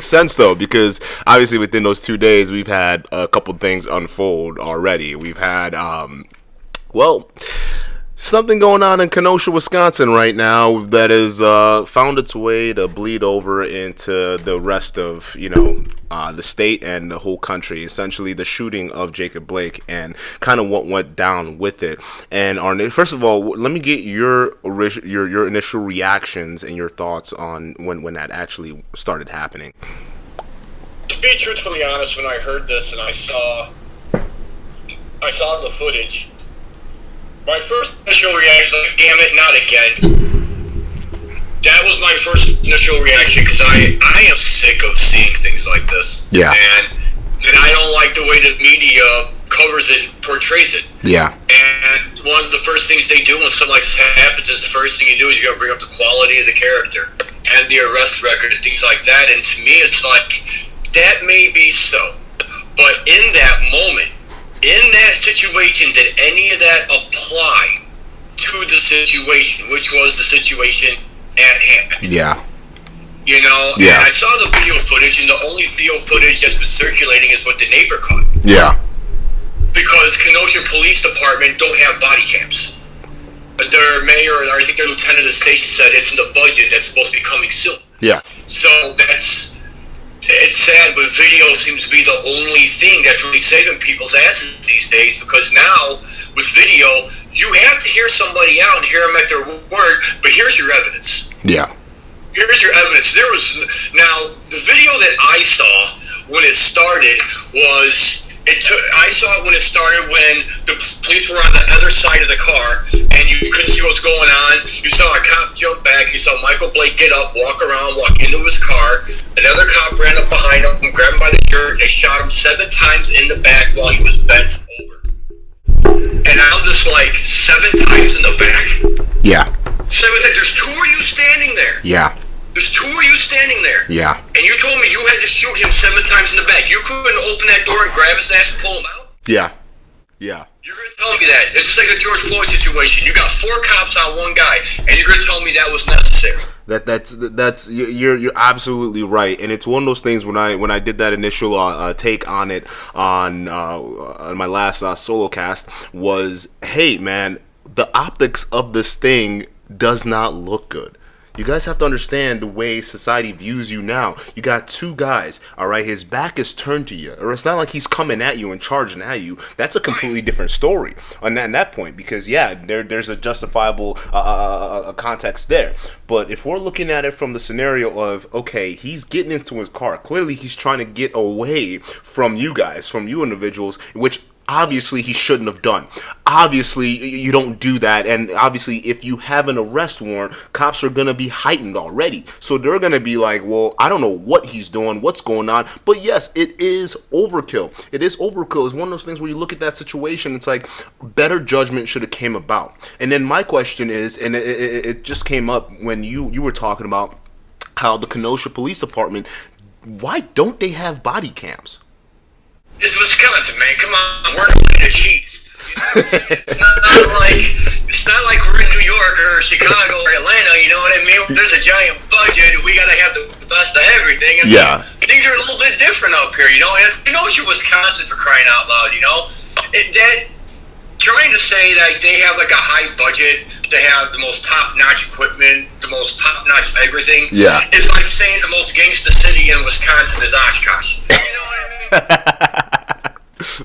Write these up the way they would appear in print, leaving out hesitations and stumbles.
sense though, because obviously within those 2 days we've had a couple things unfold already. We've had well, something going on in Kenosha, Wisconsin right now that has found its way to bleed over into the rest of, the state and the whole country. Essentially, the shooting of Jacob Blake and kind of what went down with it. And first of all, let me get your initial reactions and your thoughts on when that actually started happening. To be truthfully honest, when I heard this and I saw the footage, my first initial reaction was like, damn it, not again. That was my first initial reaction, because I am sick of seeing things like this. Yeah. And I don't like the way the media covers it and portrays it. Yeah. And one of the first things they do when something like this happens is the first thing you do is you got to bring up the quality of the character and the arrest record and things like that. And to me, it's like, that may be so. But in that moment, in that situation, did any of that apply to the situation, which was the situation at hand? Yeah. Yeah. And I saw the video footage, and the only video footage that's been circulating is what the neighbor caught. Yeah. Because Kenosha Police Department don't have body cams. Their mayor, or I think their lieutenant of the station, said it's in the budget that's supposed to be coming soon. Yeah. So it's sad, but video seems to be the only thing that's really saving people's asses these days, because now, with video, you have to hear somebody out and hear them at their word, but here's your evidence. Yeah. Here's your evidence. Now, the video that I saw when it started I saw it when it started when the police were on the other side of the car and you couldn't see what was going on. You saw a cop jump back. You saw Michael Blake get up, walk into his car. Another cop ran up behind him, grabbed him by the shirt, and they shot him 7 times in the back while he was bent over. And I'm just like, 7 times in the back? Yeah. 7 times. There's 2 of you standing there. Yeah. There's 2 of you standing there. Yeah. And you told me you had to shoot him 7 times in the back. You couldn't open that door and grab his ass and pull him out? Yeah. Yeah. You're going to tell me that. It's just like a George Floyd situation. You got 4 cops on 1 guy, and you're going to tell me that was necessary. That's you're absolutely right, and it's one of those things when I did that initial take on it on my last solo cast was, hey man, the optics of this thing does not look good. You guys have to understand the way society views you now. You got 2 guys, all right? His back is turned to you, or it's not like he's coming at you and charging at you. That's a completely different story on that point, because yeah, there's a justifiable context there. But if we're looking at it from the scenario of, okay, he's getting into his car, clearly he's trying to get away from you guys, from you individuals, which obviously he shouldn't have done. Obviously you don't do that, and obviously if you have an arrest warrant, cops are going to be heightened already, so they're going to be like, well, I don't know what he's doing, what's going on. But yes, it is overkill. It's one of those things where you look at that situation, it's like better judgment should have came about. And then my question is, and it just came up when you were talking about how the Kenosha Police Department, why don't they have body cams? It's Wisconsin, man. Come on, we're not a cheese. It's not like we're in New York or Chicago or Atlanta. You know what I mean? There's a giant budget. We gotta have the best of everything. Yeah. Things are a little bit different up here. And Kenosha, Wisconsin, for crying out loud. Trying to say that they have like a high budget to have the most top-notch equipment, the most top-notch everything. Yeah. It's like saying the most gangsta city in Wisconsin is Oshkosh. You know what I mean?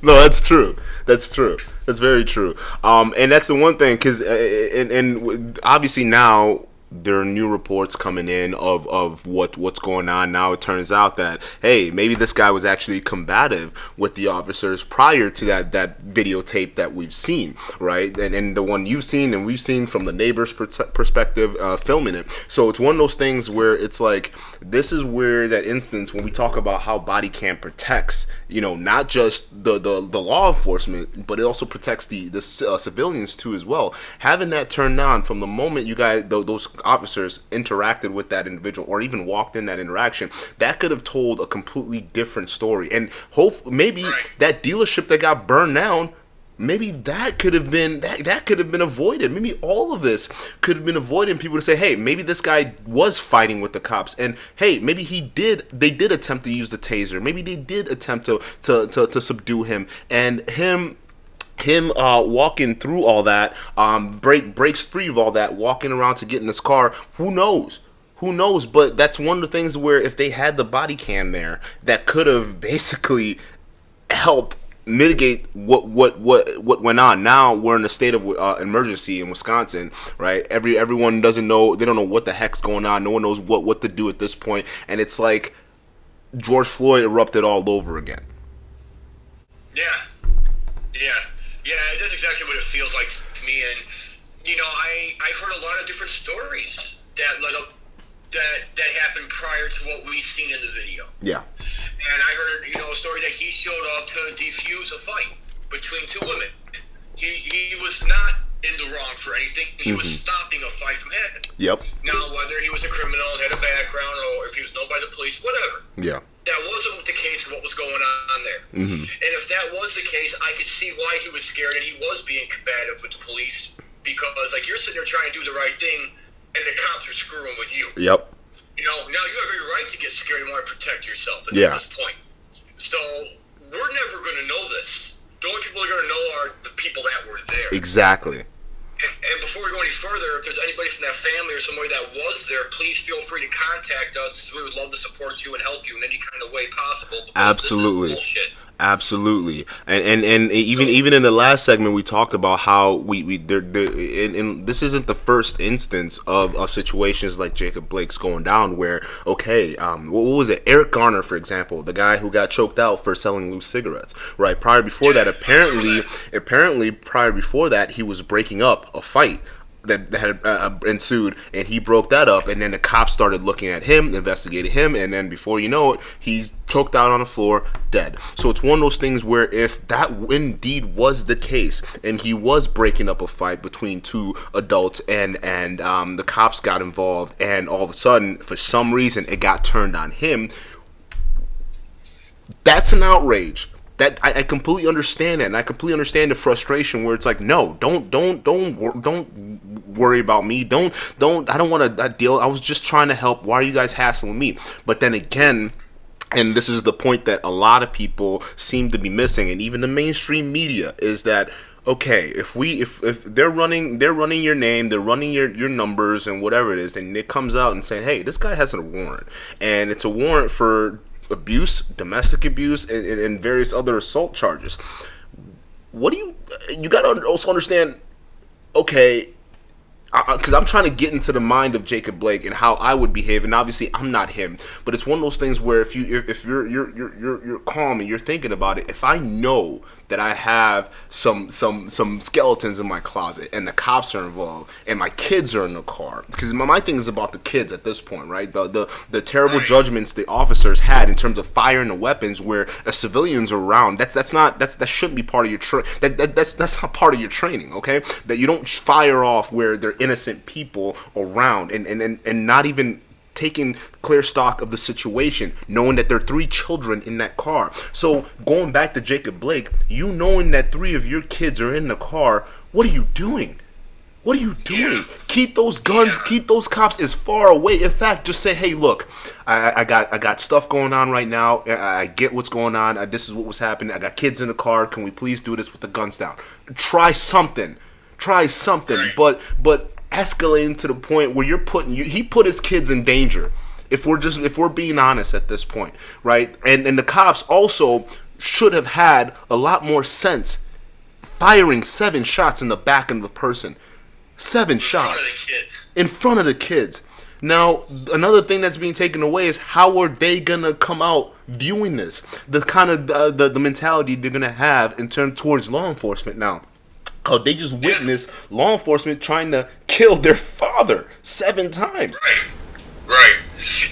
No, that's true. That's very true. And that's the one thing, because and obviously now there are new reports coming in of what's going on. Now it turns out that, hey, maybe this guy was actually combative with the officers prior to that videotape that we've seen, right? And the one you've seen and we've seen from the neighbor's perspective filming it. So it's one of those things where it's like, this is where that instance when we talk about how body cam protects, not just the law enforcement, but it also protects the civilians too as well. Having that turned on from the moment you guys, those officers interacted with that individual or even walked in that interaction, that could have told a completely different story. And maybe that dealership that got burned down maybe that could have been that could have been avoided. Maybe all of this could have been avoided. And people to say, hey, maybe this guy was fighting with the cops, and hey, maybe they did attempt to use the taser. Maybe they did attempt to subdue him, and him walking through all that, breaks free of all that, walking around to get in his car. Who knows? Who knows? But that's one of the things where if they had the body cam there, that could have basically helped mitigate what went on. Now we're in a state of emergency in Wisconsin, right? Everyone doesn't know. They don't know what the heck's going on. No one knows what to do at this point, and it's like George Floyd erupted all over again. Yeah. That's exactly what it feels like to me. And I've heard a lot of different stories that led up that happened prior to what we've seen in the video. Yeah. And I heard, a story that he showed up to defuse a fight between two women. He was not in the wrong for anything. He was stopping a fight from happening. Yep. Now, whether he was a criminal, had a background, or if he was known by the police, whatever. Yeah. That wasn't the case of what was going on there. And if that was the case, I could see why he was scared and he was being combative with the police, because, you're sitting there trying to do the right thing, and the cops are screwing with you. Yep. Now you have every right to get scared and want to protect yourself at this point. So we're never going to know this. The only people that are going to know are the people that were there. Exactly. And before we go any further, if there's anybody from that family or somebody that was there, please feel free to contact us, because we would love to support you and help you in any kind of way possible. Absolutely. This is bullshit. Absolutely, and even in the last segment we talked about how and this isn't the first instance of situations like Jacob Blake's going down where what was it, Eric Garner, for example, the guy who got choked out for selling loose cigarettes, right? Apparently prior before that he was breaking up a fight that had ensued, and he broke that up, and then the cops started looking at him, investigating him, and then before you know it, he's choked out on the floor, dead. So it's one of those things where if that indeed was the case, and he was breaking up a fight between two adults, and the cops got involved, and all of a sudden, for some reason, it got turned on him, that's an outrage. That I completely understand that, and I completely understand the frustration where it's like, no, don't worry about me. I don't want to deal. I was just trying to help. Why are you guys hassling me? But then again, and this is the point that a lot of people seem to be missing, and even the mainstream media, is that okay, if they're running your name, they're running your numbers and whatever it is, then it comes out and saying, hey, this guy has a warrant, and it's a warrant for abuse, domestic abuse, and various other assault charges. What do you got to also understand, okay, because I'm trying to get into the mind of Jacob Blake and how I would behave, and obviously I'm not him, but it's one of those things where if you're calm and you're thinking about it, if I know that I have some skeletons in my closet and the cops are involved and my kids are in the car, because my thing is about the kids at this point, right? The terrible judgments the officers had in terms of firing the weapons where civilians are around, that shouldn't be part of your that's not part of your training, okay? That you don't fire off where they're innocent people around and not even taking clear stock of the situation, knowing that there are 3 children in that car. So going back to Jacob Blake, you knowing that 3 of your kids are in the car, what are you doing? What are you doing? Yeah. Keep those guns, keep those cops as far away. In fact, just say, hey, look, I got stuff going on right now. I get what's going on. This is what was happening. I got kids in the car. Can we please do this with the guns down? Try something. Right. But escalating to the point where he put his kids in danger. If we're being honest at this point, right? And the cops also should have had a lot more sense firing 7 shots in the back of the person. 7 shots in front of the kids. Now, another thing that's being taken away is how are they gonna come out viewing this? The kind of the mentality they're gonna have in terms towards law enforcement now. Oh, they just witnessed law enforcement trying to kill their father 7 times. Right.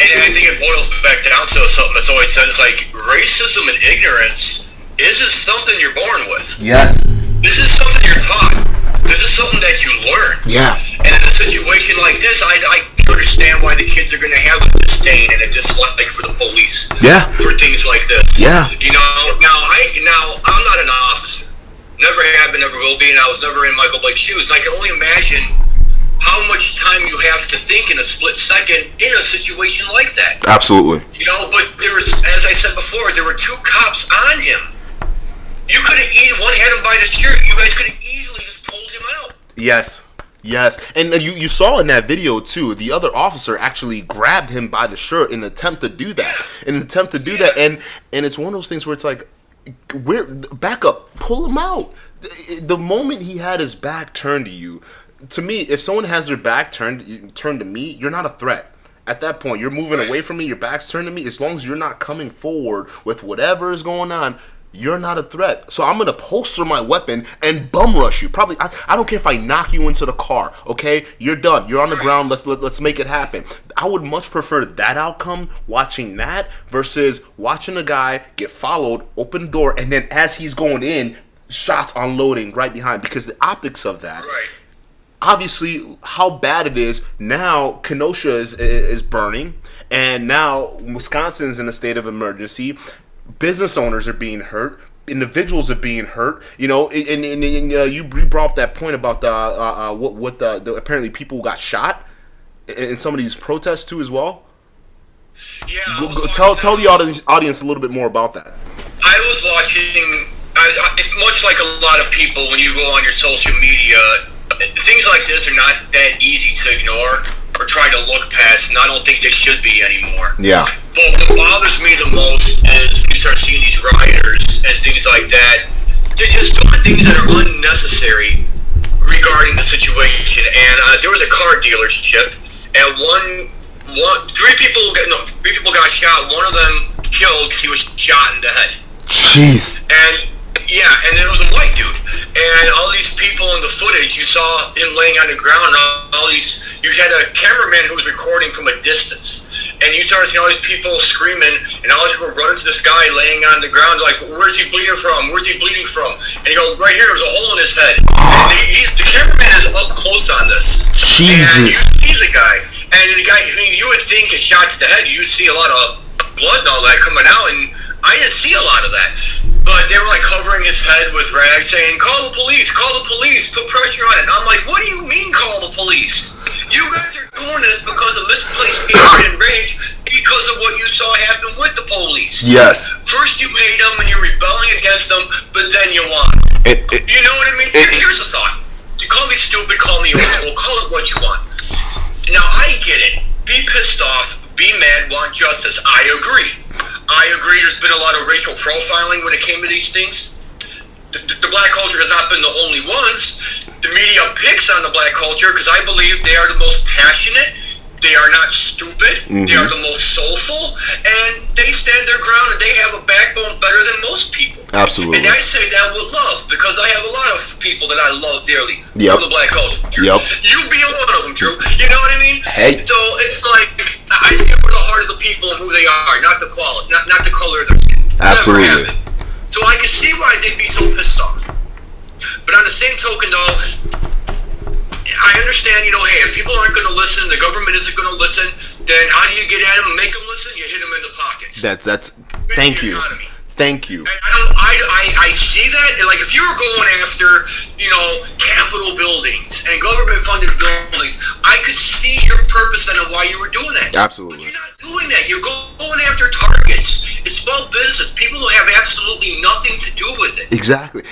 And I think it boils back down to something that's always said. It's like racism and ignorance isn't something you're born with. Yes. This is something you're taught. This is something that you learn. Yeah. And in a situation like this, I understand why the kids are going to have a disdain and a dislike for the police. Yeah. For things like this. Yeah. Now I'm not an officer. Never have been, never will be, and I was never in Michael Blake's shoes. And I can only imagine how much time you have to think in a split second in a situation like that. Absolutely. You know, but there was, as I said before, there were two cops on him. You could have one had him by the shirt. You guys could have easily just pulled him out. Yes. Yes, and you saw in that video too. The other officer actually grabbed him by the shirt in an attempt to do that. And it's one of those things where it's like, back up, pull him out. The moment he had his back turned to you, to me, if someone has their back turned to me, you're not a threat. At that point, you're moving away from me. Your back's turned to me. As long as you're not coming forward with whatever is going on, you're not a threat. So I'm gonna holster my weapon and bum rush you. Probably, I don't care if I knock you into the car. Okay, you're done. You're on the ground. Let's make it happen. I would much prefer that outcome, watching that, versus watching a guy get followed, open the door, and then as he's going in, shots unloading right behind. Because the optics of that. Right. Obviously, how bad it is now. Kenosha is burning, and now Wisconsin's in a state of emergency. Business owners are being hurt. Individuals are being hurt. You know, and you brought up that point about the apparently people got shot in some of these protests too as well. Yeah. Tell the audience a little bit more about that. I was watching. Much like a lot of people, when you go on your social media, things like this are not that easy to ignore or try to look past, and I don't think they should be anymore. Yeah. But what bothers me the most is when you start seeing these rioters and things like that. They're just doing things that are unnecessary regarding the situation. And there was a car dealership, and three people got shot. One of them killed because he was shot in the head. Jeez. And it was a white dude. And all these people in the footage, you saw him laying on the ground. You had a cameraman who was recording from a distance. And you started seeing all these people screaming, and all these people running to this guy laying on the ground, like, where's he bleeding from? Where's he bleeding from? And he goes, right here, there's a hole in his head. And the cameraman is up close on this. Jesus. And you see the guy. And the guy, you would think a shot to the head, you see a lot of blood and all that coming out, and I didn't see a lot of that. But they were like covering his head with rags, saying, call the police, put pressure on it. And I'm like, what do you mean call the police? You guys are doing this because of this place being enraged because of what you saw happen with the police. Yes. First you hate them and you're rebelling against them, but then you want. You know what I mean? Here's a thought. You call me stupid, call me old school, call it what you want. Now I get it. Be pissed off, be mad, want justice. I agree. There's been a lot of racial profiling when it came to these things. The black culture has not been the only ones. The media picks on the black culture because I believe they are the most passionate. They are not stupid. Mm-hmm. They are the most soulful. And they stand their ground and they have a backbone better than most people. Absolutely. And I say that with love because I have a lot of people that I love dearly from the black culture. Yep. You being one of them, Drew. You know what I mean? Hey. So it's like, I see it for the heart of the people and who they are, not the quality, not the color of their skin. Absolutely. So I can see why they'd be so pissed off. But on the same token, though, I understand, hey, if people aren't going to listen, the government isn't going to listen, then how do you get at them and make them listen? You hit them in the pockets. Thank you. Thank you. I see that. Like, if you were going after, Capitol buildings and government-funded buildings, I could see your purpose and why you were doing that. Absolutely. But you're not doing that. You're going after targets. It's about business. People who have absolutely nothing to do with it. Exactly.